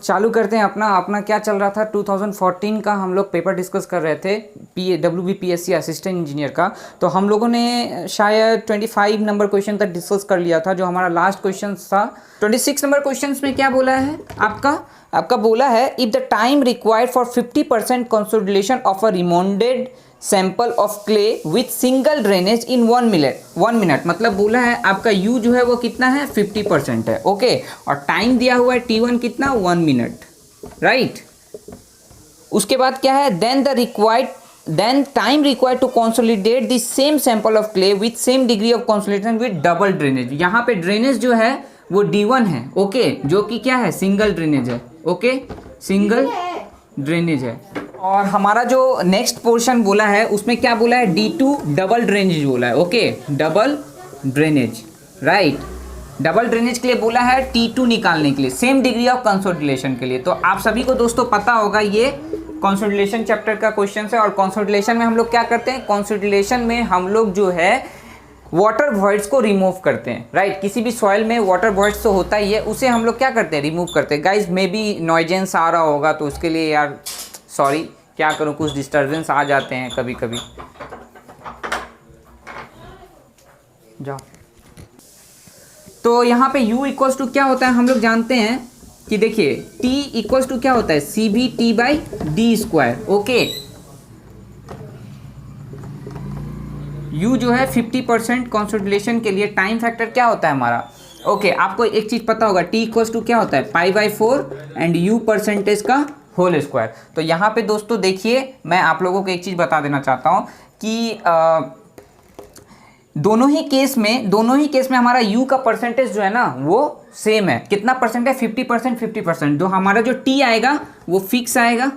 चालू करते हैं अपना अपना क्या चल रहा था 2014 का हम लोग पेपर डिस्कस कर रहे थे WBPSC असिस्टेंट इंजीनियर का। तो हम लोगों ने शायद 25 नंबर क्वेश्चन तक डिस्कस कर लिया था। जो हमारा लास्ट क्वेश्चन था 26 नंबर क्वेश्चन में क्या बोला है आपका बोला है if the time required for 50% consolidation of a remoulded sample of clay with single drainage in 1 minute. मतलब बोला है आपका U जो है वो कितना है 50% है। ओके, और टाइम दिया हुआ है T1 कितना 1 मिनट, राइट। उसके बाद क्या है then time required to consolidate the same sample of clay with same degree of consolidation with double drainage. यहाँ पे ड्रेनेज जो है वो D1 है, ओके, जो कि क्या है सिंगल ड्रेनेज है, ओके, सिंगल ड्रेनेज है। और हमारा जो नेक्स्ट पोर्शन बोला है उसमें क्या बोला है D2 डबल ड्रेनेज बोला है, okay, double drainage, right. Double drainage के लिए बोला है T2 निकालने के लिए, सेम डिग्री ऑफ कंसोलिडेशन के लिए। तो आप सभी को दोस्तों पता होगा ये कंसोलिडेशन चैप्टर का क्वेश्चन है। और कंसोलिडेशन में हम लोग क्या करते हैं, कंसोलिडेशन में हम लोग जो है वाटर वॉइड्स को रिमूव करते हैं, राइट। किसी भी सॉइल में वाटर वॉइड्स तो होता ही है, उसे हम लोग क्या करते हैं रिमूव करते हैं। गाइज मे बी नॉइजेंस आ रहा होगा तो उसके लिए यार सॉरी, क्या करूं, कुछ डिस्टर्बेंस आ जाते हैं कभी कभी। जाओ। तो यहाँ पे U इक्वल्स टू क्या होता है हम लोग जानते हैं कि देखिए T इक्वल्स टू क्या होता है CBT/D², ओके। U जो है 50% कंसोलिडेशन के लिए टाइम फैक्टर क्या होता है हमारा, ओके। आपको एक चीज़ पता होगा T इक्वल्स टू क्या होता है π/4 एंड U परसेंटेज का होल स्क्वायर। तो यहाँ पे दोस्तों देखिए मैं आप लोगों को एक चीज़ बता देना चाहता हूँ कि दोनों ही केस में हमारा U का परसेंटेज जो है ना वो सेम है। कितना परसेंट है 50%। जो हमारा जो T आएगा वो फिक्स आएगा,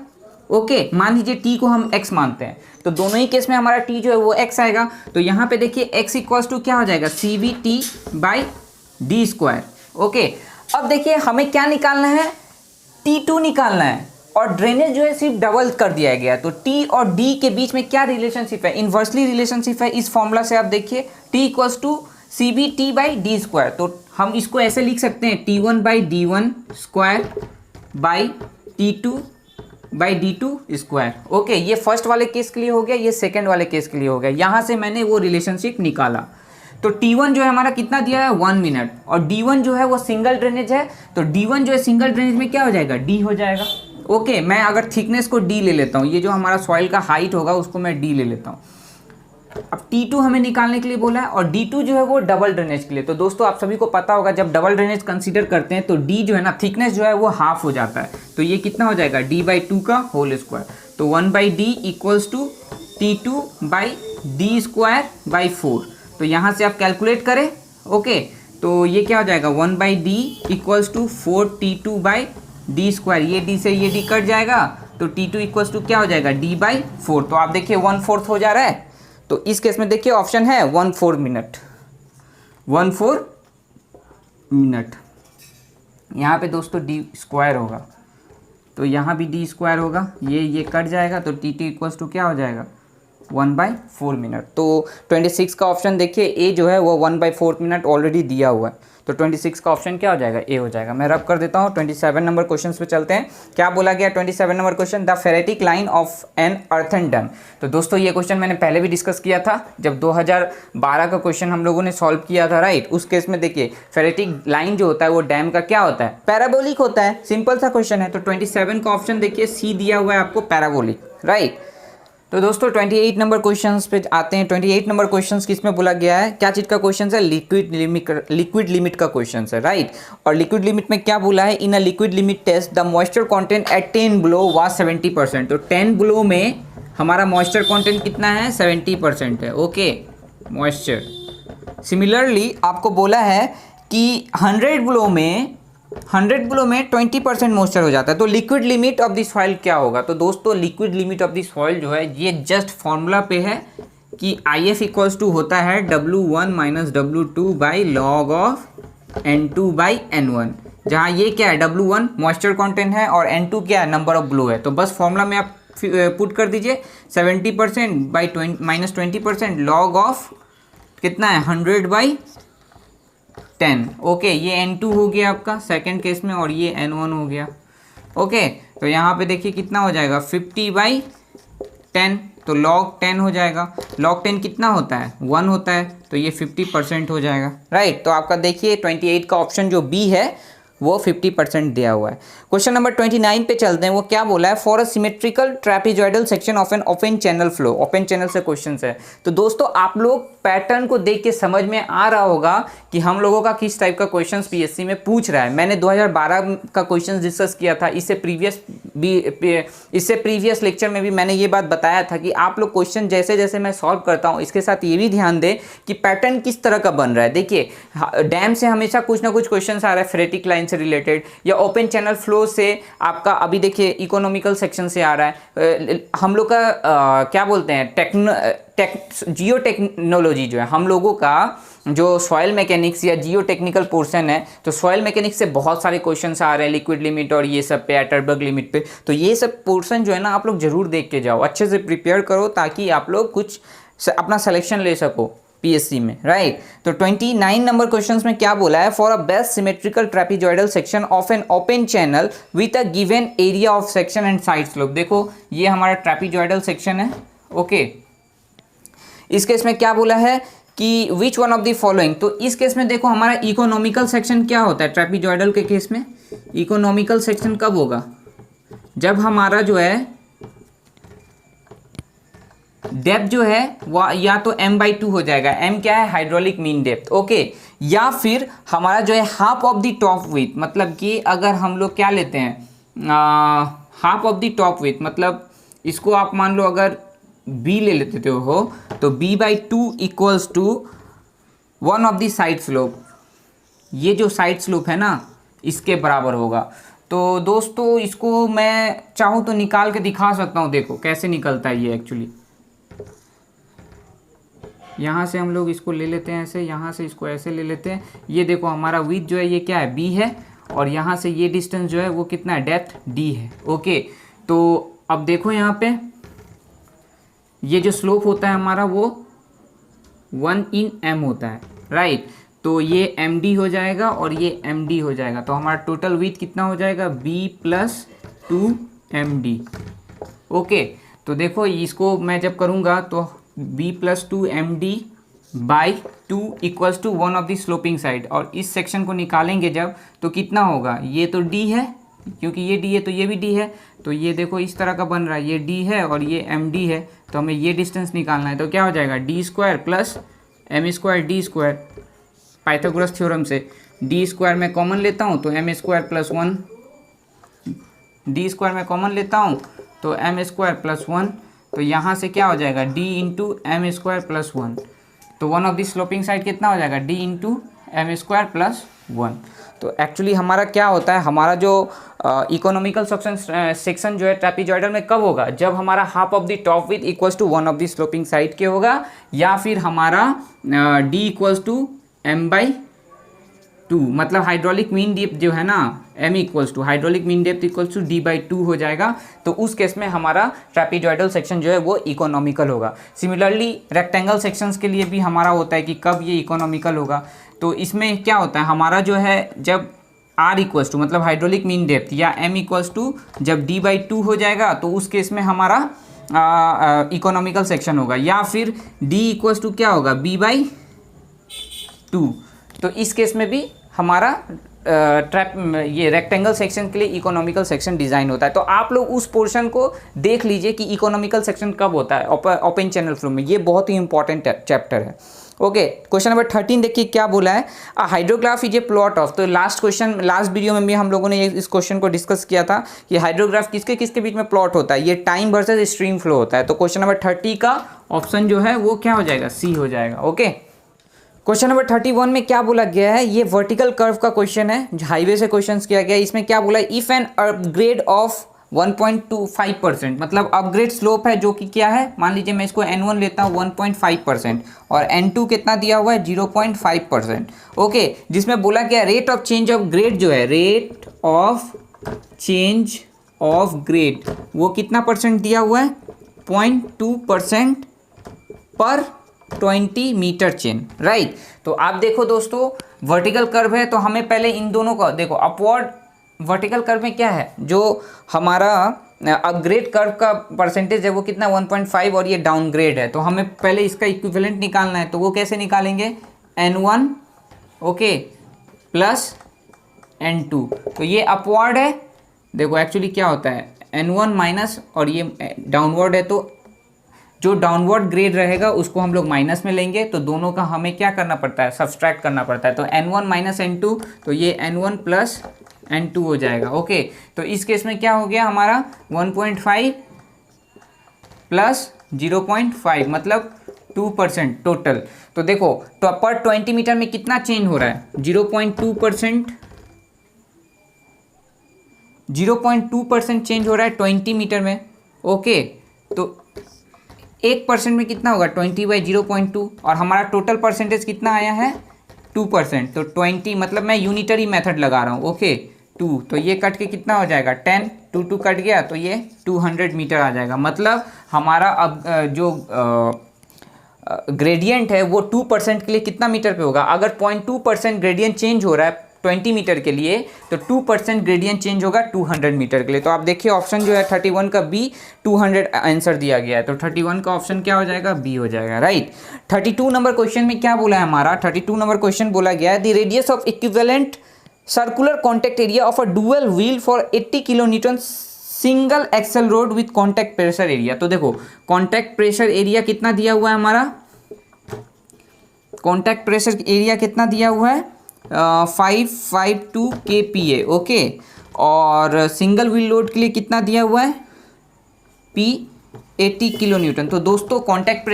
ओके। मान लीजिए T को हम X मानते हैं तो दोनों ही केस में हमारा T जो है वो X आएगा। तो यहाँ पे देखिए X इक्वल्स टू क्या हो जाएगा CBT/D², ओके। अब देखिए हमें क्या निकालना है, T2 निकालना है। और ड्रेनेज जो है सिर्फ डबल कर दिया गया है। तो T और D के बीच में क्या रिलेशनशिप है, इन्वर्सली रिलेशनशिप है। इस फॉर्मूला से आप देखिए T इक्वल्स टू CBT/D²। तो हम इसको ऐसे लिख सकते हैं T1/D1² बाई T2/D2², ओके। ये फर्स्ट वाले केस के लिए हो गया, ये सेकेंड वाले केस के लिए हो गया। यहाँ से मैंने वो रिलेशनशिप निकाला। तो T1 जो है हमारा कितना दिया है 1 मिनट, और D1 जो है वो सिंगल ड्रेनेज है। तो D1 जो है सिंगल ड्रेनेज में क्या हो जाएगा D हो जाएगा, ओके। मैं अगर थिकनेस को D ले लेता हूँ, ये जो हमारा सॉइल का हाइट होगा उसको मैं D ले लेता हूँ। अब T2 हमें निकालने के लिए बोला है और D2 जो है वो डबल ड्रेनेज के लिए। तो दोस्तों आप सभी को पता होगा जब डबल ड्रेनेज कंसीडर करते हैं तो D जो है ना थिकनेस जो है वो हाफ हो जाता है। तो ये कितना हो जाएगा D/2 का होल स्क्वायर। तो 1/D इक्वल्स टू T2/D²/4। तो यहाँ से आप कैलकुलेट करें, ओके। तो ये क्या हो जाएगा 1/D इक्वल्स टू 4T2/D²। ये D से ये D कट जाएगा तो T2 इक्वल्स टू क्या हो जाएगा D/4। तो आप देखिए 1/4 हो जा रहा है। तो इस केस में देखिए ऑप्शन है 1/4 मिनट, 1/4 मिनट। यहाँ पे दोस्तों D² होगा तो यहाँ भी D² होगा, ये कट जाएगा तो T2 इक्वल्स टू क्या हो जाएगा 1/4 मिनट। तो 26 का ऑप्शन देखिए A जो है वो 1/4 मिनट ऑलरेडी दिया हुआ है। तो 26 का ऑप्शन क्या हो जाएगा A हो जाएगा। मैं रब कर देता हूँ। 27 नंबर क्वेश्चन पे चलते हैं। क्या बोला गया 27 number question, the phreatic line of an earthen dam. तो दोस्तों ये क्वेश्चन मैंने पहले भी डिस्कस किया था जब 2012 का क्वेश्चन हम लोगों ने सॉल्व किया था, राइट। उस केस में देखिए फेरेटिक लाइन जो होता है वो डैम का क्या होता है, पैराबोलिक होता है। सिंपल सा क्वेश्चन है। तो 27 का ऑप्शन देखिए C दिया हुआ है आपको, पैराबोलिक, राइट। तो दोस्तों 28 नंबर क्वेश्चंस पे आते हैं। 28 नंबर क्वेश्चंस किसमें बोला गया है, क्या चीज़ का क्वेश्चन है, लिक्विड लिमिट का क्वेश्चन है, राइट। और लिक्विड लिमिट में क्या बोला है, in a liquid limit test the moisture content at 10 below was 70%। तो 10 बिलो में हमारा मॉइस्चर कंटेंट कितना है 70% है, ओके, मॉइस्चर। सिमिलरली आपको बोला है कि 100 बिलो में 20% मॉइस्चर हो जाता है। तो liquid limit of the soil क्या होगा। तो दोस्तों liquid limit of the soil जो है ये जस्ट फॉर्मूला पे है कि IF इक्वल्स टू होता है W1 - W2 by log of N2/N1, जहाँ ये क्या है W1 मॉइस्चर कंटेंट है और N2 क्या है नंबर ऑफ ब्लो है। तो बस फॉर्मूला में आप पुट कर दीजिए 70% बाई -20% log ऑफ कितना है 100/10, ओके। ये N2 हो गया आपका सेकेंड केस में और ये N1 हो गया। ओके, तो यहाँ पे देखिए कितना हो जाएगा 50/10, तो log 10 हो जाएगा। log 10 कितना होता है 1 होता है, तो ये 50% हो जाएगा, राइट। तो आपका देखिए 28 का ऑप्शन जो बी है वो 50% दिया हुआ है। क्वेश्चन नंबर 29 पे चलते हैं। वो क्या बोला है, for a symmetrical trapezoidal section of an open channel flow. Open channel से क्वेश्चन है। तो दोस्तों आप लोग पैटर्न को देख के समझ में आ रहा होगा कि हम लोगों का किस टाइप का क्वेश्चन पीएससी में पूछ रहा है। मैंने 2012 का क्वेश्चन डिस्कस किया था, इससे प्रीवियस लेक्चर में भी मैंने ये बात बताया था कि आप लोग क्वेश्चन जैसे जैसे मैं सॉल्व करता हूँ, इसके साथ ये भी ध्यान दें कि पैटर्न किस तरह का बन रहा है। देखिए डैम से हमेशा कुछ ना कुछ क्वेश्चन आ रहा है फेरेटिक लाइन से रिलेटेड, या ओपन चैनल फ्लो से आपका अभी देखिए इकोनॉमिकल सेक्शन से आ रहा है। हम लोग का क्या बोलते हैं जियो टेक्नोलॉजी जो है हम लोगों का, जो सॉइल मैकेनिक्स या जियो टेक्निकल पोर्शन है, तो सॉइल मैकेनिक्स से बहुत सारे क्वेश्चंस आ रहे हैं लिक्विड लिमिट और ये सब पे, एटरबर्ग लिमिट पे। तो ये सब पोर्शन जो है ना आप लोग जरूर देख के जाओ, अच्छे से प्रिपेयर करो ताकि आप लोग कुछ अपना सिलेक्शन ले सको पीएससी में, राइट। तो 29 नंबर क्वेश्चंस में क्या बोला है, for a best symmetrical trapezoidal section of an open channel with a given area of section and side slope. देखो ये हमारा ट्रेपेजॉइडल सेक्शन है, ओके। इस केस में क्या बोला है कि which one of the following, तो इस केस में देखो हमारा इकोनॉमिकल सेक्शन क्या होता है ट्रेपेजॉइडल के केस में। इकोनॉमिकल सेक्शन कब होगा, जब हमारा जो है डेप्थ जो है वह या तो m/2 हो जाएगा। m क्या है, हाइड्रोलिक मीन डेप्थ, ओके। या फिर हमारा जो है half of the top with, मतलब कि अगर हम लोग क्या लेते हैं half of the top with, मतलब इसको आप मान लो अगर b ले लेते हो तो b/2 equals to 1 of the side slope. ये जो साइड स्लोप है ना इसके बराबर होगा। तो दोस्तों इसको मैं चाहूँ तो निकाल के दिखा सकता हूँ, देखो कैसे निकलता है ये एक्चुअली। यहाँ से हम लोग इसको ले लेते हैं ऐसे, यहाँ से इसको ऐसे ले लेते हैं। ये देखो हमारा विड्थ जो है ये क्या है b है, और यहाँ से ये डिस्टेंस जो है वो कितना है, डेप्थ d है, ओके। तो अब देखो यहाँ पे ये जो स्लोप होता है हमारा वो 1/m होता है, राइट। तो ये md हो जाएगा और ये md हो जाएगा, तो हमारा टोटल विड्थ कितना हो जाएगा b+2md, ओके। तो देखो इसको मैं जब करूँगा तो b+2md/2 equals to 1 of the sloping side, और इस सेक्शन को निकालेंगे जब तो कितना होगा, ये तो d है क्योंकि ये d है तो ये भी d है, तो ये देखो इस तरह का बन रहा है, ये d है और ये md है, तो हमें ये डिस्टेंस निकालना है। तो क्या हो जाएगा d² + m² d², Pythagoras theorem से d² में कॉमन लेता हूँ तो m² + 1, d² में कॉमन लेता हूँ तो m² + 1, तो यहाँ से क्या हो जाएगा d × m² + 1, तो 1 ऑफ द स्लोपिंग साइड कितना हो जाएगा d × m² + 1। तो एक्चुअली हमारा क्या होता है, हमारा जो इकोनॉमिकल सेक्शन जो है ट्रेपेजॉइडल में कब होगा, जब हमारा half of the top with equals to 1 of the sloping side के होगा, या फिर हमारा d इक्वल्स टू m/2, मतलब हाइड्रोलिक मीन डेप्थ जो है ना m equals to hydraulic mean depth equals to d/2 हो जाएगा। तो उस केस में हमारा ट्रेपेजॉइडल सेक्शन जो है वो इकोनॉमिकल होगा। सिमिलरली रेक्टेंगल सेक्शंस के लिए भी हमारा होता है कि कब ये इकोनॉमिकल होगा। तो इसमें क्या होता है हमारा जो है जब r इक्वल्स टू मतलब हाइड्रोलिक मीन डेप्थ या m इक्वल्स टू जब d/2 हो जाएगा तो उस केस में हमारा इकोनॉमिकल सेक्शन होगा, या फिर d इक्वल्स टू क्या होगा b/2, तो इस केस में भी हमारा ये रेक्टेंगल सेक्शन के लिए इकोनॉमिकल सेक्शन डिज़ाइन होता है। तो आप लोग उस पोर्शन को देख लीजिए कि इकोनॉमिकल सेक्शन कब होता है ओपन चैनल फ्लो में, ये बहुत ही इंपॉर्टेंट चैप्टर है। ओके, क्वेश्चन नंबर 13 देखिए क्या बोला है, hydrograph is a plot of. तो लास्ट वीडियो में भी हम लोगों ने इस क्वेश्चन को डिस्कस किया था कि हाइड्रोग्राफ किसके किसके बीच में प्लॉट होता है, ये टाइम वर्सेस स्ट्रीम फ्लो होता है। तो क्वेश्चन नंबर 30 का ऑप्शन जो है वो क्या हो जाएगा, सी हो जाएगा। ओके, क्वेश्चन नंबर 31 में क्या बोला गया है, ये वर्टिकल कर्व का क्वेश्चन है, हाईवे से क्वेश्चन किया गया है। इसमें क्या बोला है, इफ एन अपग्रेड ऑफ 1.25%, मतलब अपग्रेड स्लोप है जो कि क्या है, मान लीजिए मैं इसको n1 लेता हूँ 1.5% और n2 कितना दिया हुआ है 0.5%। ओके, जिसमें बोला क्या rate of change of grade जो है, rate of change of grade वो कितना परसेंट दिया हुआ है 0.2% पर 20 मीटर चेन, राइट। तो आप देखो दोस्तों वर्टिकल कर्व है तो हमें पहले इन दोनों का देखो अपवर्ड वर्टिकल कर्व में क्या है, जो हमारा अपग्रेड कर्व का परसेंटेज है वो कितना 1.5 और ये डाउनग्रेड है, तो हमें पहले इसका इक्विवेलेंट निकालना है। तो वो कैसे निकालेंगे, n1 ओके प्लस n2, तो ये अपवर्ड है। देखो एक्चुअली क्या होता है, n1 माइनस और ये डाउनवर्ड है, तो जो डाउनवर्ड ग्रेड रहेगा उसको हम लोग माइनस में लेंगे, तो दोनों का हमें क्या करना पड़ता है, सब्सट्रैक्ट करना पड़ता है। तो n1 माइनस n2, तो ये n1 प्लस n2 हो जाएगा ओके। तो इस केस में क्या हो गया हमारा 1.5 प्लस 0.5 मतलब 2% टोटल। तो देखो तो पर 20 मीटर में कितना चेंज हो रहा है, 0.2%, 0.2% चेंज हो रहा है 20 मीटर में ओके। तो 1% में कितना होगा 20/0.2, और हमारा टोटल परसेंटेज कितना आया है 2%। तो 20 मतलब मैं यूनिटरी मेथड लगा रहा हूँ ओके 2, तो ये कट के कितना हो जाएगा 10, 2 कट गया तो ये 200 मीटर आ जाएगा। मतलब हमारा अब जो ग्रेडियंट है वो 2% के लिए कितना मीटर पे होगा, अगर 0.2% ग्रेडियंट चेंज हो रहा है 20 मीटर के लिए, तो 2% ग्रेडियंट चेंज होगा 200 मीटर के लिए। तो आप देखिए ऑप्शन जो है 31 का बी 200 आंसर दिया गया है, तो 31 का ऑप्शन क्या हो जाएगा, बी हो जाएगा राइट। 32 नंबर क्वेश्चन में क्या बोला है हमारा, 32 नंबर क्वेश्चन बोला गया है the radius of equivalent circular contact area of a dual wheel for 80 kilonewton single axle road with contact pressure area. तो देखो कॉन्टैक्ट प्रेशर एरिया कितना दिया हुआ है हमारा, कॉन्टैक्ट प्रेशर एरिया कितना दिया हुआ है 552 kPa ओके, और सिंगल व्हील लोड के लिए कितना दिया हुआ है P 80 किलो न्यूटन। तो दोस्तों कॉन्टैक्ट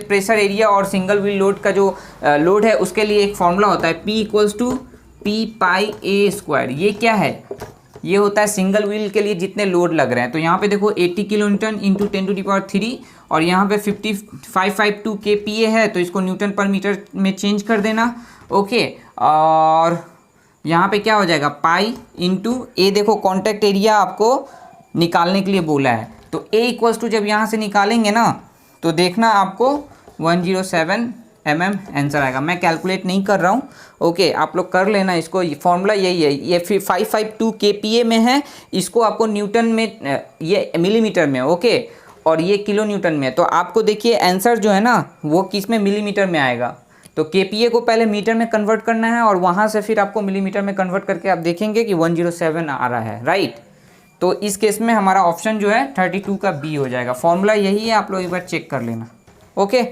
प्रेशर एरिया और सिंगल व्हील लोड का जो लोड है उसके लिए एक फॉर्मूला होता है P = P/A²। ये क्या है, ये होता है सिंगल व्हील के लिए जितने लोड लग रहे हैं। तो यहाँ पे देखो 80 किलो न्यूटन इंटू 10⁻³ और यहाँ पे 552 kPa है, तो इसको न्यूटन पर मीटर में चेंज कर देना ओके। और यहाँ पे क्या हो जाएगा पाई इंटू ए, देखो कॉन्टैक्ट एरिया आपको निकालने के लिए बोला है, तो ए = जब यहाँ से निकालेंगे ना तो देखना आपको 107 mm आंसर आएगा। मैं कैलकुलेट नहीं कर रहा हूँ ओके, आप लोग कर लेना इसको, फॉर्मूला यही है, ये फिर 552 kPa में है, इसको आपको न्यूटन में, ये मिलीमीटर में ओके, और ये किलो न्यूटन में। तो आपको देखिए आंसर जो है ना वो किस में, मिलीमीटर में आएगा। तो kPa को पहले मीटर में कन्वर्ट करना है और वहाँ से फिर आपको मिलीमीटर में कन्वर्ट करके आप देखेंगे कि 107 आ रहा है राइट। तो इस केस में हमारा ऑप्शन जो है 32 का बी हो जाएगा। फॉर्मूला यही है, आप लोग एक बार चेक कर लेना ओके।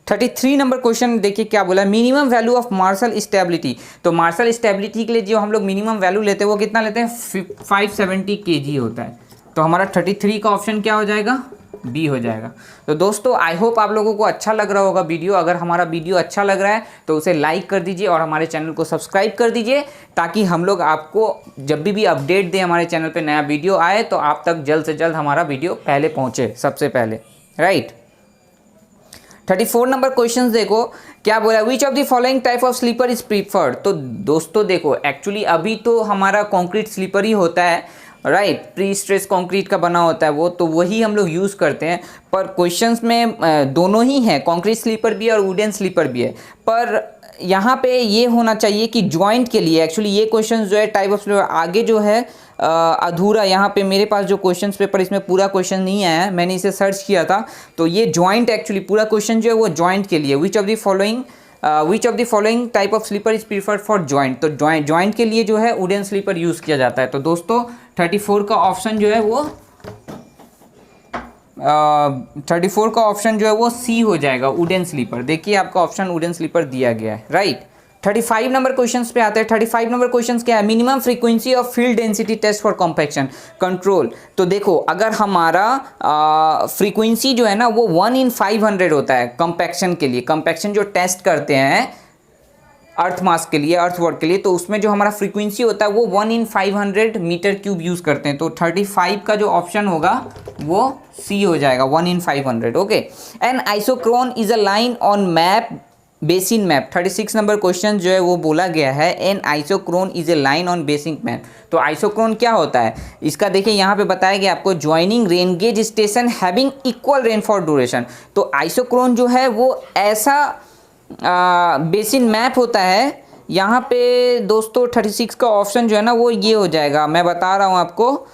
33 नंबर क्वेश्चन देखिए क्या बोला, minimum value of Marshall stability. तो मार्शल स्टेबिलिटी के लिए जो हम लोग मिनिमम वैल्यू लेते हैं वो कितना लेते हैं 570 kg होता है। तो हमारा 33 का ऑप्शन क्या हो जाएगा, बी हो जाएगा। तो दोस्तों आई होप आप लोगों को अच्छा लग रहा होगा वीडियो। अगर हमारा वीडियो अच्छा लग रहा है तो उसे लाइक कर दीजिए और हमारे चैनल को सब्सक्राइब कर दीजिए, ताकि हम लोग आपको जब भी अपडेट दें हमारे चैनल पे नया वीडियो आए तो आप तक जल्द से जल्द हमारा वीडियो पहले पहुँचे, सबसे पहले राइट। 34 नंबर क्वेश्चन देखो क्या बोला, which of the following type of sleeper is preferred. तो दोस्तों देखो एक्चुअली अभी तो हमारा कंक्रीट स्लीपर ही होता है राइट, प्री स्ट्रेस कंक्रीट का बना होता है वो, तो वही हम लोग यूज़ करते हैं। पर क्वेश्चंस में दोनों ही हैं, कंक्रीट स्लीपर भी है और वुडन स्लीपर भी है। पर यहाँ पे ये होना चाहिए कि जॉइंट के लिए, एक्चुअली ये क्वेश्चन जो है टाइप ऑफ स्लीपर आगे जो है अधूरा, यहाँ पे मेरे पास जो क्वेश्चन पेपर इसमें पूरा क्वेश्चन नहीं आया है, मैंने इसे सर्च किया था, तो ये जॉइंट एक्चुअली पूरा क्वेश्चन जो है वो जॉइंट के लिए, which of the following type of sleeper is preferred for joint. तो जॉइंट के लिए जो है वुडन स्लीपर यूज़ किया जाता है। तो दोस्तों 34 का ऑप्शन जो है वो 34 का ऑप्शन जो है वो सी हो जाएगा, वुडन स्लीपर। देखिए आपका ऑप्शन वुडन स्लीपर दिया गया है राइट। 35 नंबर क्वेश्चंस पे आते हैं। 35 नंबर क्वेश्चंस क्या है, minimum frequency of field density test for compaction control. तो देखो अगर हमारा फ्रीक्वेंसी जो है ना वो 1/500 होता है कॉम्पैक्शन के लिए, कॉम्पैक्शन जो टेस्ट करते हैं अर्थ मास के लिए, अर्थवर्क के लिए, तो उसमें जो हमारा फ्रीक्वेंसी होता है वो 1/500 मीटर क्यूब यूज़ करते हैं। तो 35 का जो ऑप्शन होगा वो सी हो जाएगा, 1/500 okay. An isochrone is a line on map basin map. 36 number question जो है वो बोला गया है an isochrone is a line on basin map. तो आइसोक्रोन क्या होता है, इसका देखिए यहाँ पे बताया गया आपको, joining rain gauge station having equal rainfall duration. तो आइसोक्रोन जो है वो ऐसा बेसिन मैप होता है यहाँ पे दोस्तों 36 का ऑप्शन जो है ना वो ये हो जाएगा, मैं बता रहा हूँ आपको।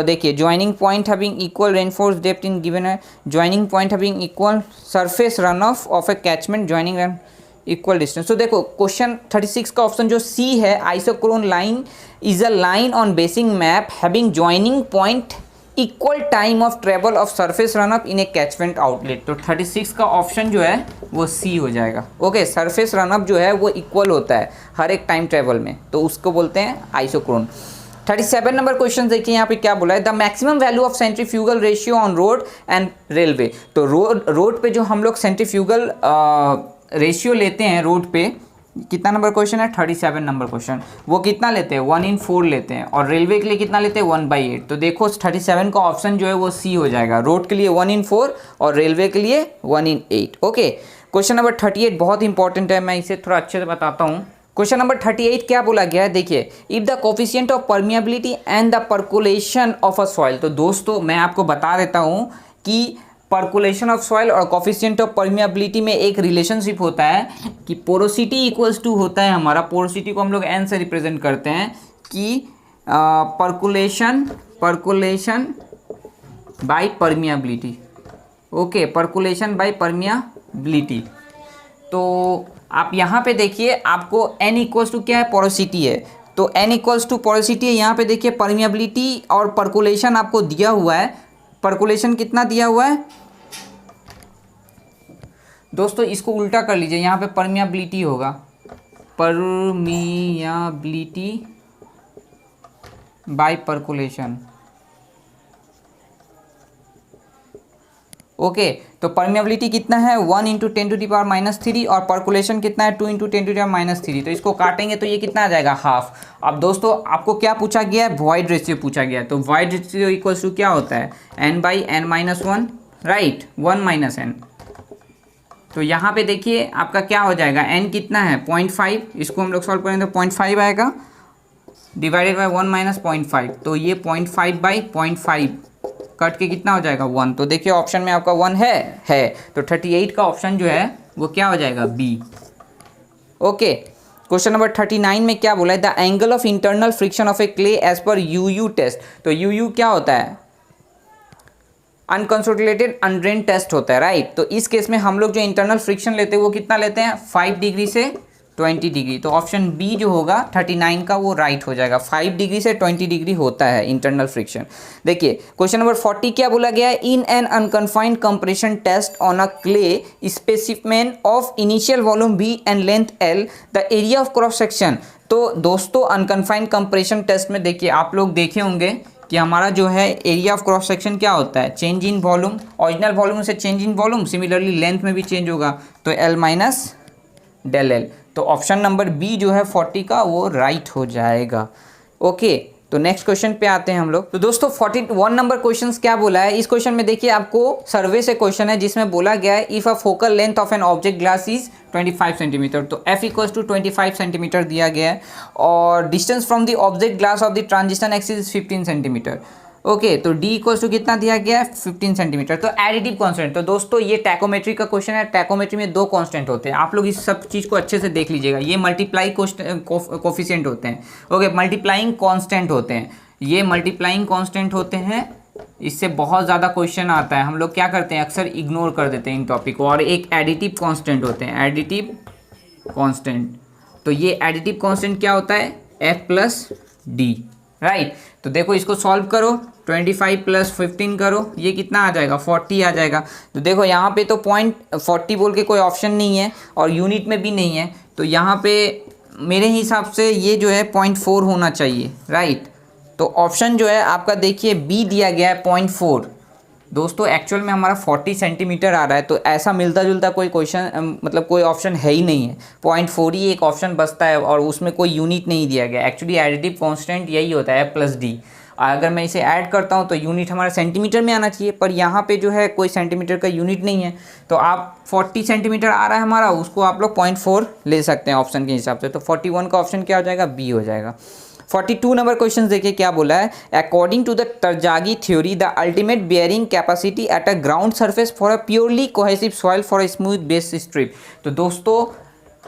देखिए, joining point having equal rainfall depth in given है, joining point having equal surface run off a catchment joining run equal distance. तो देखो क्वेश्चन 36 का ऑप्शन जो सी है, isochrone line is a line on basin map having joining point equal time of travel of surface run up in a catchment outlet. तो 36 का option जो है वो सी हो जाएगा। ओके, सरफेस रन अप जो है वो इक्वल होता है हर एक टाइम ट्रेवल में, तो उसको बोलते हैं आइसोक्रोन। 37 नंबर क्वेश्चन देखिए यहाँ पे क्या बोला है, the maximum value of centrifugal ratio on road and railway. तो रोड पे जो हम लोग सेंट्रीफ्यूगल रेशियो लेते हैं रोड पे, कितना नंबर क्वेश्चन है, 37 नंबर क्वेश्चन, वो कितना लेते हैं 1/4 लेते हैं, और रेलवे के लिए कितना लेते हैं 1/8। तो देखो 37 का ऑप्शन जो है वो सी हो जाएगा, रोड के लिए 1/4 और रेलवे के लिए 1/8। ओके, क्वेश्चन नंबर 38 बहुत इंपॉर्टेंट है, मैं इसे थोड़ा अच्छे से बताता हूँ। क्वेश्चन नंबर 38 क्या बोला गया है, देखिए, if the coefficient of permeability and the percolation of a soil. तो दोस्तों मैं आपको बता देता हूँ कि पर्कुलेशन ऑफ सॉइल और कोफिशिएंट ऑफ परमिएबिलिटी में एक रिलेशनशिप होता है कि पोरोसिटी इक्वल्स टू होता है हमारा, पोरोसिटी को हम लोग एन से रिप्रेजेंट करते हैं कि percolation by permeability. Okay, percolation by permeability. तो आप यहाँ पे देखिए, आपको n इक्वल्स टू क्या है, पोरोसिटी है, तो n इक्वल्स टू पोरोसिटी है। यहाँ पे देखिए परमिएबिलिटी और पर्कुलेशन आपको दिया हुआ है, पर्कुलेशन कितना दिया हुआ है दोस्तों, इसको उल्टा कर लीजिए, यहाँ पे परमिएबिलिटी होगा, परमिएबिलिटी बाय पर्कुलेशन। ओके, तो परमिएबिलिटी कितना है 1 × 10⁻³ और पर्कुलेशन कितना है 2 × 10⁻³ तो इसको काटेंगे तो ये कितना आ जाएगा, हाफ। अब दोस्तों आपको क्या पूछा गया है, वॉइड रेशियो पूछा गया है, तो वॉइड रेशियो इक्वल्स टू क्या होता है, n/n-1, राइट, 1 - n। तो यहाँ पे देखिए आपका क्या हो जाएगा, n कितना है 0.5, इसको हम लोग सॉल्व करेंगे तो 0.5 आएगा, डिवाइडेड बाई 1 - 0.5, तो ये 0.5/0.5 कट के कितना हो जाएगा 1। तो देखिए ऑप्शन में आपका 1 है, तो 38 का ऑप्शन जो है वो क्या हो जाएगा, बी। ओके, क्वेश्चन नंबर 39 में क्या बोला है, the angle of internal friction of a clay as पर यूयू टेस्ट। तो यूयू क्या होता है, अनकंसोलिडेटेड अनड्रेन टेस्ट होता है, राइट। तो इस केस में हम लोग जो इंटरनल फ्रिक्शन लेते हैं वो कितना लेते हैं, 5 डिग्री से 20 डिग्री। तो ऑप्शन बी जो होगा 39 का वो राइट हो जाएगा, 5 डिग्री से 20 डिग्री होता है इंटरनल फ्रिक्शन। देखिए क्वेश्चन नंबर 40 क्या बोला गया है, in an unconfined compression test on a clay specimen of initial volume V and length L, the area of cross section. तो दोस्तों अनकन्फाइंड कंप्रेशन टेस्ट में देखिए आप लोग देखे होंगे कि हमारा जो है एरिया ऑफ क्रॉस सेक्शन क्या होता है, change in volume, original volume से change in volume, similarly length में भी चेंज होगा, तो L - del L। तो ऑप्शन नंबर बी जो है 40 का वो राइट हो जाएगा। ओके, तो नेक्स्ट क्वेश्चन पे आते हैं हम लोग। तो दोस्तों 41 नंबर क्वेश्चन क्या बोला है, इस क्वेश्चन में देखिए आपको सर्वे से क्वेश्चन है जिसमें बोला गया है if a focal length of an object glass is 25 centimetre. तो f इक्वल्स टू 25 सेंटीमीटर दिया गया है और distance from the object glass of the transition axis is 15 centimetre. Okay, तो d इक्वल्स टू कितना दिया गया है 15 सेंटीमीटर। तो एडिटिव कांस्टेंट, तो दोस्तों ये टैकोमेट्री का क्वेश्चन है, टैकोमेट्री में 2 कांस्टेंट होते हैं, आप लोग इस सब चीज़ को अच्छे से देख लीजिएगा। ये मल्टीप्लाई कोफिशिएंट होते हैं, ओके, मल्टीप्लाइंग कांस्टेंट होते हैं, ये मल्टीप्लाइंग कांस्टेंट होते हैं, इससे बहुत ज़्यादा क्वेश्चन आता है, हम लोग क्या करते हैं अक्सर इग्नोर कर देते हैं इन टॉपिक को। और एक एडिटिव कांस्टेंट होते हैं, एडिटिव कांस्टेंट, तो ये एडिटिव कांस्टेंट क्या होता है f + d, राइट। तो देखो इसको सॉल्व करो, 25 + 15 करो, ये कितना आ जाएगा 40 आ जाएगा। तो देखो यहाँ पे तो 40 बोल के कोई ऑप्शन नहीं है और यूनिट में भी नहीं है, तो यहाँ पे मेरे हिसाब से ये जो है 0.4 होना चाहिए, राइट। तो ऑप्शन जो है आपका देखिए बी दिया गया है 0.4। दोस्तों एक्चुअल में हमारा 40 सेंटीमीटर आ रहा है, तो ऐसा मिलता जुलता कोई क्वेश्चन मतलब कोई ऑप्शन है ही नहीं है, 0.4 ही एक ऑप्शन बचता है और उसमें कोई यूनिट नहीं दिया गया। एक्चुअली एडिटिव कांस्टेंट यही होता है f + d, अगर मैं इसे ऐड करता हूं तो यूनिट हमारा सेंटीमीटर में आना चाहिए, पर यहाँ पे जो है कोई सेंटीमीटर का यूनिट नहीं है, तो आप 40 सेंटीमीटर आ रहा है हमारा, उसको आप लोग 0.4 ले सकते हैं ऑप्शन के हिसाब से। तो 41 का ऑप्शन क्या हो जाएगा, बी हो जाएगा। 42 नंबर क्वेश्चन देखिए क्या बोला है, according to the Terzaghi theory the ultimate bearing capacity at a ground surface for a purely cohesive soil for a smooth base strip. तो दोस्तों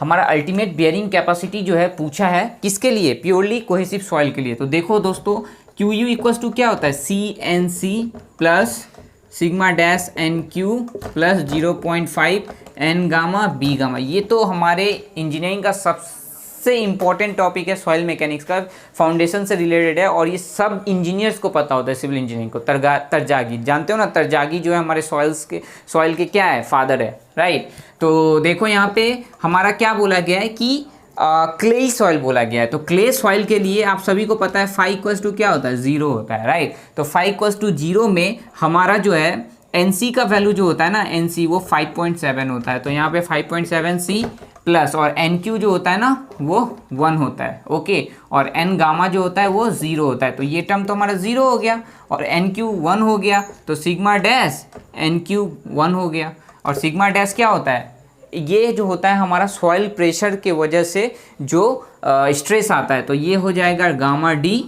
हमारा अल्टीमेट बियरिंग कैपेसिटी जो है पूछा है किसके लिए, प्योरली कोहेसिव सॉइल के लिए। तो देखो दोस्तों क्यू यू इक्वल्स टू क्या होता है, C N C plus sigma dash N Q plus 0.5 N gamma B gamma. ये तो हमारे इंजीनियरिंग का सबसे इम्पॉर्टेंट टॉपिक है, सॉइल मैकेनिक्स का, फाउंडेशन से रिलेटेड है और ये सब इंजीनियर्स को पता होता है, सिविल इंजीनियरिंग को। तरजागी जानते हो ना, तरजागी जो है हमारे सॉइल के क्या है, फादर है, राइट। तो देखो यहाँ पे हमारा क्या बोला गया है कि क्ले सॉइल बोला गया है। तो क्ले सॉइल के लिए आप सभी को पता है फाई इक्वल्स टू क्या होता है, 0 होता है, राइट। तो फाई इक्वल्स टू 0 में हमारा जो है एनसी का वैल्यू जो होता है ना, एनसी वो 5.7 होता है। तो यहाँ पे 5.7 सी प्लस और एन क्यू जो होता है ना वो 1 होता है, ओके। और एन गामा जो होता है वो 0 होता है। तो ये टर्म तो हमारा 0 हो गया और एन क्यू 1 हो गया। तो सिग्मा डैश एन क्यू 1 हो गया। और सिग्मा डैश क्या होता है, ये जो होता है हमारा सॉइल प्रेशर के वजह से जो स्ट्रेस आता है। तो ये हो जाएगा गामा डी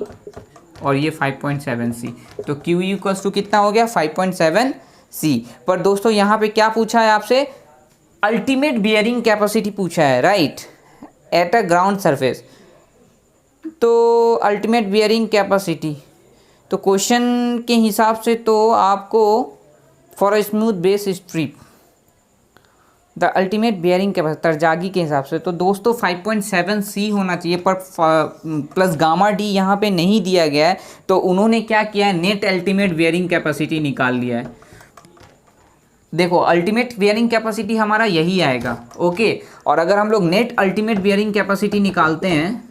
और ये 5.7 सी। तो क्यू यू इक्वल्स टू कितना हो गया, 5.7 सी। पर दोस्तों यहाँ पे क्या पूछा है आपसे, अल्टीमेट बियरिंग कैपेसिटी पूछा है, right, at a ground surface. तो अल्टीमेट बियरिंग कैपेसिटी, तो क्वेश्चन के हिसाब से तो आपको for a smooth base strip the ultimate bearing capacity Terzaghi के हिसाब से तो दोस्तों 5.7 सी होना चाहिए, पर प्लस गामा डी यहाँ पे नहीं दिया गया है। तो उन्होंने क्या किया है, नेट अल्टीमेट बियरिंग कैपेसिटी निकाल लिया है। देखो अल्टीमेट बियरिंग कैपेसिटी हमारा यही आएगा, ओके। और अगर हम लोग नेट अल्टीमेट बियरिंग कैपेसिटी निकालते हैं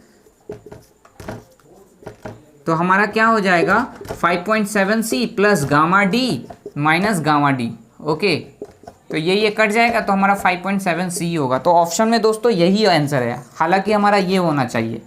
तो हमारा क्या हो जाएगा, 5.7 C plus gamma D minus gamma D, okay. तो ये कट जाएगा तो हमारा 5.7 सी होगा। तो ऑप्शन में दोस्तों यही आंसर है, हालांकि हमारा ये होना चाहिए,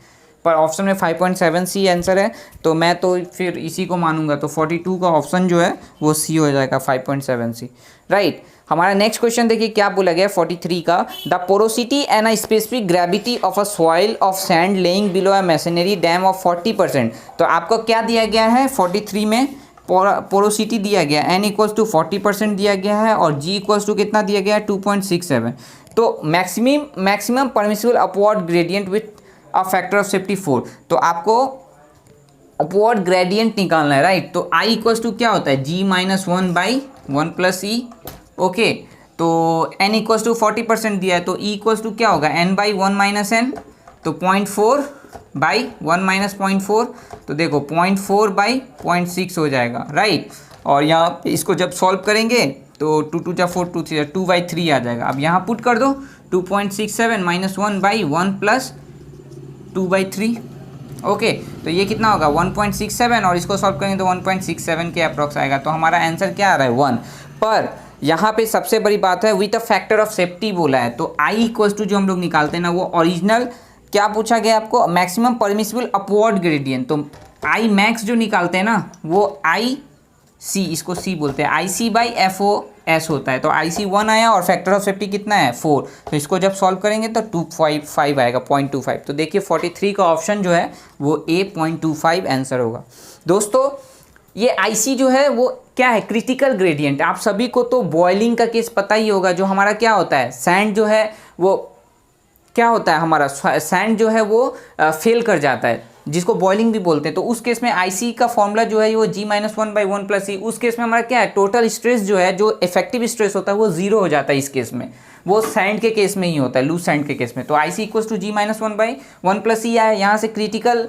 पर ऑप्शन में 5.7 सी आंसर है। तो मैं तो फिर इसी को मानूंगा। तो 42 का ऑप्शन जो है वो सी हो जाएगा, 5.7 सी, राइट। हमारा नेक्स्ट क्वेश्चन देखिए क्या बोला गया 43 का, the porosity and a specific gravity of a soil of sand laying below a masonry dam of 40%। तो आपको क्या दिया गया है 43 में, पोरोसिटी दिया गया, एन इक्वल्स टू 40% दिया गया है और जी इक्वल्स टू कितना दिया गया है 2.67। तो maximum permissible upward gradient with a factor of safety 4। तो आपको अपवर्ड ग्रेडियंट निकालना है, राइट। तो आई इक्वल्स टू क्या होता है, जी माइनस 1/1 प्लस ई, ओके। तो एन इक्वल्स टू 40% दिया है तो ई इक्वल्स टू क्या होगा, n/1 माइनस एन। तो 0.4/1 माइनस 0.4, तो देखो 0.4/0.6 हो जाएगा, राइट। और यहाँ पे इसको जब सॉल्व करेंगे तो 2 2 जा 4 2 3 2/3 आ जाएगा। अब यहाँ पुट कर दो 2.67 माइनस 1/1 प्लस 2/3, ओके। तो ये कितना होगा 1.67 और इसको सॉल्व करेंगे तो 1.67 के अप्रॉक्स आएगा। तो हमारा आंसर क्या आ रहा है 1। पर यहाँ पे सबसे बड़ी बात है with a factor of safety बोला है। तो आई इक्वल्स टू जो हम लोग निकालते हैं ना वो ओरिजिनल क्या पूछा गया आपको, मैक्सिमम परमिसिबल अपवर्ड ग्रेडियंट। तो आई मैक्स जो निकालते हैं ना वो आई सी, इसको सी बोलते हैं, आई सी बाई एफ ओ एस होता है। तो आई सी 1 आया और फैक्टर ऑफ सेफ्टी कितना है 4। तो इसको जब सॉल्व करेंगे तो 2.5 आएगा, 0.25। तो देखिए 43 का ऑप्शन जो है वो ए 0.25 आंसर होगा। दोस्तों ये आईसी जो है वो क्या है, क्रिटिकल ग्रेडियंट। आप सभी को तो बॉइलिंग का केस पता ही होगा, जो हमारा क्या होता है सैंड जो है वो क्या होता है, हमारा सैंड जो है वो फेल कर जाता है, जिसको बॉइलिंग भी बोलते हैं। तो उस केस में आईसी का फॉर्मूला जो है वो G-1/1 प्लस ई। उस केस में हमारा क्या है, टोटल स्ट्रेस जो है, जो इफेक्टिव स्ट्रेस होता है वो 0 हो जाता है। इस केस में वो सैंड के केस में ही होता है, लूज सैंड के केस में। तो IC equals to G-1/1 plus E आया। यहाँ से क्रिटिकल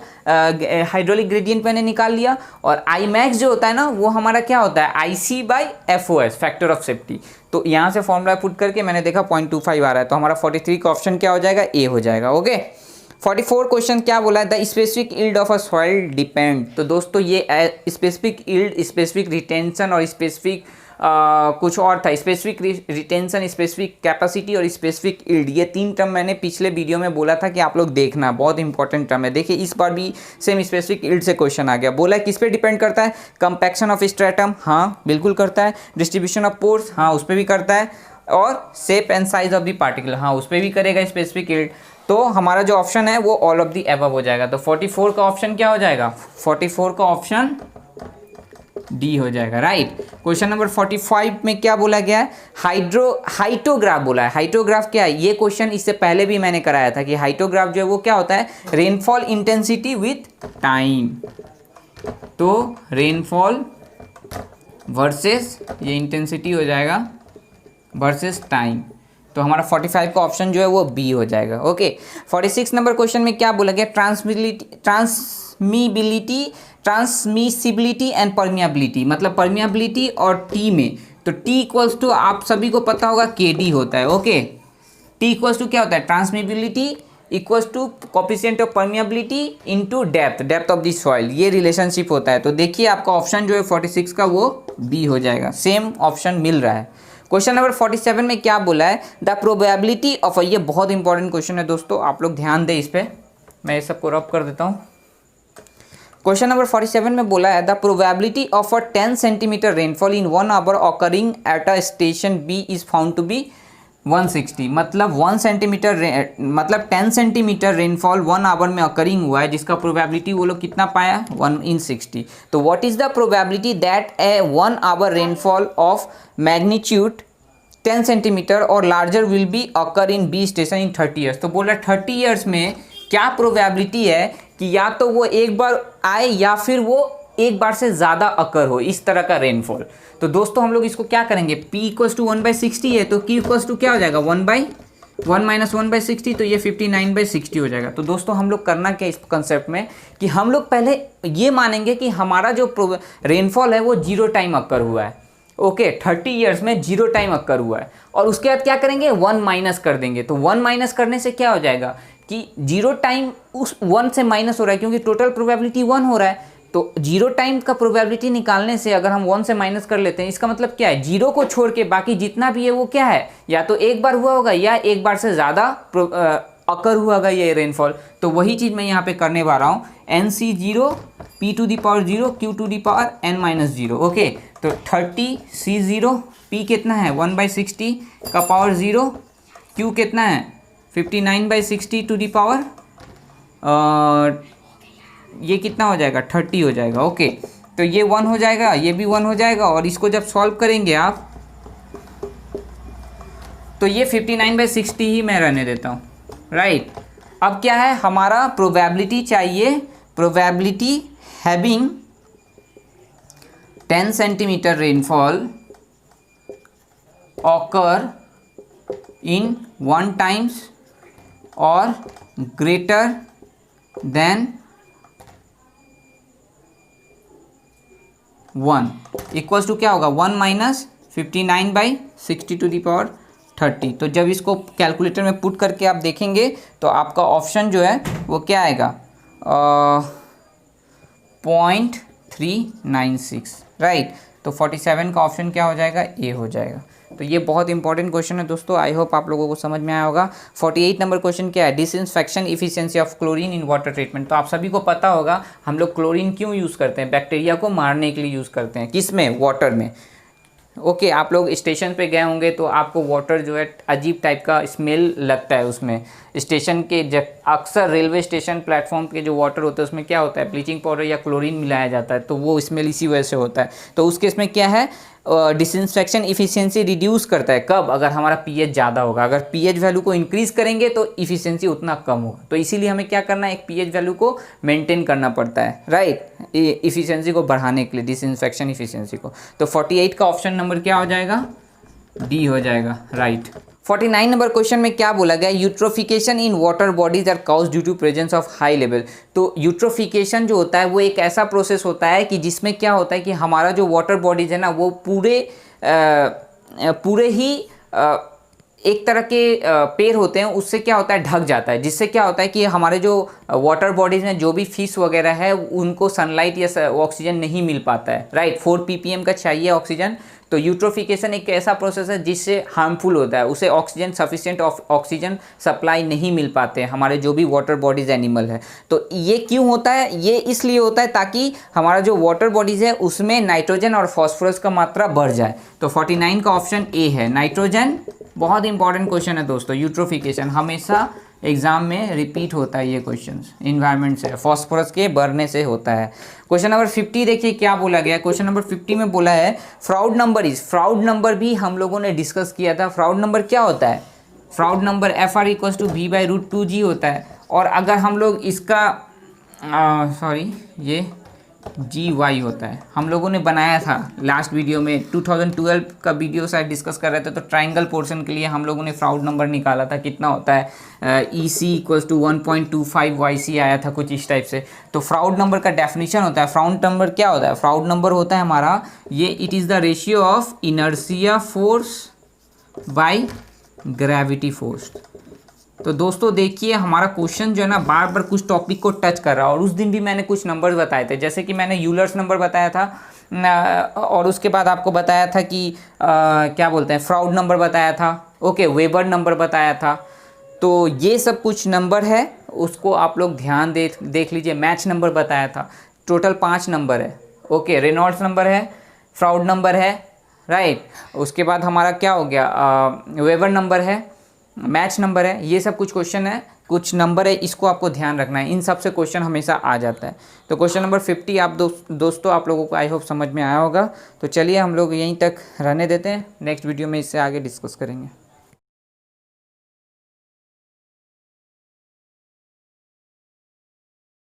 हाइड्रोलिक ग्रेडियंट मैंने निकाल लिया। और आई मैक्स जो होता है ना वो हमारा क्या होता है IC/FOS, फैक्टर ऑफ सेफ्टी। तो यहाँ से फॉर्मूला पुट करके मैंने देखा 0.25 आ रहा है। तो हमारा 43 का ऑप्शन क्या हो जाएगा, ए हो जाएगा, ओके। 44 क्वेश्चन क्या बोला है, the specific yield of a soil depend. तो दोस्तों ये स्पेसिफिक यील्ड, स्पेसिफिक रिटेंशन और स्पेसिफिक कुछ और था, स्पेसिफिक रिटेंशन, स्पेसिफिक कैपेसिटी और स्पेसिफिक यील्ड। ये 3 टर्म मैंने पिछले वीडियो में बोला था कि आप लोग देखना, बहुत इंपॉर्टेंट टर्म है। देखिए इस बार भी सेम स्पेसिफिक यील्ड से क्वेश्चन आ गया। बोला है किस पे डिपेंड करता है, कंपैक्शन ऑफ स्ट्रेटम, हाँ बिल्कुल करता है। डिस्ट्रीब्यूशन ऑफ पोर्स, हाँ उस पर भी करता है। और shape and size of the particle, हाँ उस पर भी करेगा स्पेसिफिक यील्ड। तो हमारा जो ऑप्शन है वो ऑल ऑफ द अबव हो जाएगा। तो 44 का ऑप्शन क्या हो जाएगा, 44 का ऑप्शन डी हो जाएगा, राइट। क्वेश्चन नंबर 45 में क्या बोला गया है, हाइटोग्राफ बोला है। हाइटोग्राफ क्या है, ये क्वेश्चन इससे पहले भी मैंने कराया था कि हाइटोग्राफ जो है वो क्या होता है, रेनफॉल इंटेंसिटी विथ टाइम। तो रेनफॉल वर्सेस ये इंटेंसिटी हो जाएगा वर्सेस टाइम। तो हमारा 45 का ऑप्शन जो है वो बी हो जाएगा। ओके, 46 नंबर क्वेश्चन में क्या बोला गया, ट्रांसमिसिबिलिटी एंड परमियाबिलिटी, मतलब परमियाबिलिटी और टी में। तो टी इक्वल्स टू आप सभी को पता होगा के डी होता है। ओके, टी इक्वल्स टू क्या होता है, transmissibility equals to coefficient of permeability into depth of the soil, ये रिलेशनशिप होता है। तो देखिए आपका ऑप्शन जो है 46 का वो बी हो जाएगा, सेम ऑप्शन मिल रहा है। क्वेश्चन नंबर 47 में क्या बोला है, द प्रोबेबिलिटी ऑफ, ये बहुत इंपॉर्टेंट क्वेश्चन है दोस्तों, आप लोग ध्यान दें इस पर, मैं ये सबको रब कर देता हूँ। क्वेश्चन नंबर 47 में बोला है the probability of a 10 centimetre rainfall in 1 hour occurring at a station B is found to be 160, मतलब 10 सेंटीमीटर रेनफॉल 1 आवर में ऑकरिंग हुआ है, जिसका प्रोबेबिलिटी वो लोग कितना पाया, 1 in 60। तो what is the probability that a 1 hour rainfall of magnitude 10 centimetre और larger will be occur in B station in 30 years. तो बोला 30 ईयर्स में क्या प्रोबेबिलिटी है कि या तो वो एक बार आए या फिर वो एक बार से ज़्यादा अकर हो, इस तरह का रेनफॉल। तो दोस्तों हम लोग इसको क्या करेंगे, P इक्वल्स टू 1/60 है, तो Q इक्वल्स टू क्या हो जाएगा, 1/1 माइनस 1/60, तो ये 59/60 हो जाएगा। तो दोस्तों हम लोग करना क्या इस कंसेप्ट में कि हम लोग पहले ये मानेंगे कि हमारा जो रेनफॉल है वो 0 टाइम अकर हुआ है। ओके, 30 ईयर्स में 0 टाइम अकर हुआ है, और उसके बाद क्या करेंगे, 1 माइनस कर देंगे। तो 1 माइनस करने से क्या हो जाएगा कि 0 टाइम उस 1 से माइनस हो रहा है, क्योंकि टोटल प्रोबेबिलिटी 1 हो रहा है। तो 0 टाइम का प्रोबेबिलिटी निकालने से अगर हम 1 से माइनस कर लेते हैं, इसका मतलब क्या है, 0 को छोड़ के बाकी जितना भी है वो क्या है, या तो एक बार हुआ होगा या एक बार से ज़्यादा अकर हुआ होगा ये रेनफॉल। तो वही चीज़ मैं यहाँ पे करने वाला हूँ, NC0 P to the power 0 Q to the power n-0। Okay, तो 30 C0 P कितना है 1/60 का पावर 0, Q कितना है 59/60 टू दी पावर ये कितना हो जाएगा 30 हो जाएगा। ओके, तो ये 1 हो जाएगा, ये भी 1 हो जाएगा, और इसको जब सॉल्व करेंगे आप तो ये 59/60 ही मैं रहने देता हूँ, राइट। अब क्या है, हमारा प्रोबेबिलिटी चाहिए, probability having 10 centimetre rainfall occur in 1 times और ग्रेटर देन 1 इक्वल्स टू क्या होगा, 1 माइनस 59/60 टू दी पावर 30। तो जब इसको कैलकुलेटर में पुट करके आप देखेंगे तो आपका ऑप्शन जो है वो क्या आएगा, 0.396, राइट। तो 47 का ऑप्शन क्या हो जाएगा, ए हो जाएगा। तो ये बहुत इंपॉर्टेंट क्वेश्चन है दोस्तों, आई होप आप लोगों को समझ में आया होगा। 48 नंबर क्वेश्चन क्या है, disinfection efficiency of chlorine in water treatment. तो आप सभी को पता होगा हम लोग क्लोरीन क्यों यूज़ करते हैं, बैक्टीरिया को मारने के लिए यूज़ करते हैं, किस में, वाटर में। ओके, आप लोग स्टेशन पे गए होंगे तो आपको वाटर जो है अजीब टाइप का स्मेल लगता है उसमें। स्टेशन के अक्सर रेलवे स्टेशन प्लेटफॉर्म के जो वाटर होता है उसमें क्या होता है, ब्लीचिंग पाउडर या क्लोरीन मिलाया जाता है, तो वो स्मेल इसी वजह से होता है। तो उस केस में क्या है, डिसइंफेक्शन इफिशिएंसी रिड्यूस करता है, कब, अगर हमारा पीएच ज़्यादा होगा। अगर पीएच वैल्यू को इंक्रीज़ करेंगे तो इफिशिएंसी उतना कम होगा। तो इसीलिए हमें क्या करना है, एक पीएच वैल्यू को मेंटेन करना पड़ता है, राइट, इफिशिएंसी को बढ़ाने के लिए, डिसइंफेक्शन इफिशिएंसी को। तो 48 का ऑप्शन नंबर क्या हो जाएगा, डी हो जाएगा, राइट। 49 नंबर क्वेश्चन में क्या बोला गया, eutrophication in water bodies are cause due to presence of high level. तो यूट्रोफिकेशन जो होता है वो एक ऐसा प्रोसेस होता है कि जिसमें क्या होता है कि हमारा जो वाटर बॉडीज है ना वो पूरे ही एक तरह के पेड़ होते हैं, उससे क्या होता है, ढक जाता है, जिससे क्या होता है कि हमारे जो वाटर बॉडीज़ में जो भी फिश वगैरह है उनको सनलाइट या ऑक्सीजन नहीं मिल पाता है, राइट। 4 ppm का चाहिए ऑक्सीजन। तो यूट्रोफिकेशन एक ऐसा प्रोसेस है जिससे हार्मफुल होता है, उसे ऑक्सीजन सफिशिएंट ऑक्सीजन सप्लाई नहीं मिल पाते हैं हमारे जो भी वाटर बॉडीज़ एनिमल है। तो ये क्यों होता है, ये इसलिए होता है ताकि हमारा जो वाटर बॉडीज़ है उसमें नाइट्रोजन और फॉस्फोरस का मात्रा बढ़ जाए। तो 49 का ऑप्शन ए है, नाइट्रोजन। बहुत इंपॉर्टेंट क्वेश्चन है दोस्तों, यूट्रोफिकेशन हमेशा एग्जाम में रिपीट होता है ये क्वेश्चन, इन्वायरमेंट से, फॉस्फोरस के बढ़ने से होता है। क्वेश्चन नंबर 50 देखिए क्या बोला गया। क्वेश्चन नंबर 50 में बोला है Froude number is, Froude number भी हम लोगों ने डिस्कस किया था। फ्राउड नंबर क्या होता है? फ्राउड नंबर FR = V/√2G होता है। और अगर हम लोग इसका ये GY होता है, हम लोगों ने बनाया था लास्ट वीडियो में, 2012 का वीडियो शायद डिस्कस कर रहे थे, तो ट्राइंगल पोर्शन के लिए हम लोगों ने फ्राउड नंबर निकाला था, कितना होता है EC = 1.25 YC आया था कुछ इस टाइप से। तो फ्राउड नंबर का डेफिनेशन होता है, फ्राउड नंबर क्या होता है? फ्राउड नंबर होता है हमारा ये, it is the ratio of inertia force by gravity force. तो दोस्तों देखिए हमारा क्वेश्चन जो है ना बार बार कुछ टॉपिक को टच कर रहा है, और उस दिन भी मैंने कुछ नंबर बताए थे, जैसे कि मैंने यूलर्स नंबर बताया था, और उसके बाद आपको बताया था कि क्या बोलते हैं, फ्राउड नंबर बताया था, ओके, वेबर नंबर बताया था। तो ये सब कुछ नंबर है, उसको आप लोग ध्यान देख लीजिए। मैच नंबर बताया था, टोटल 5 नंबर है, ओके। रेनॉल्ड्स नंबर है, फ्राउड नंबर है, राइट। उसके बाद हमारा क्या हो गया, वेबर नंबर है, मैच नंबर है। ये सब कुछ क्वेश्चन है, कुछ नंबर है, इसको आपको ध्यान रखना है, इन सब से क्वेश्चन हमेशा आ जाता है। तो क्वेश्चन नंबर 50 आप दोस्तों आप लोगों को आई होप समझ में आया होगा। तो चलिए हम लोग यहीं तक रहने देते हैं, नेक्स्ट वीडियो में इससे आगे डिस्कस करेंगे।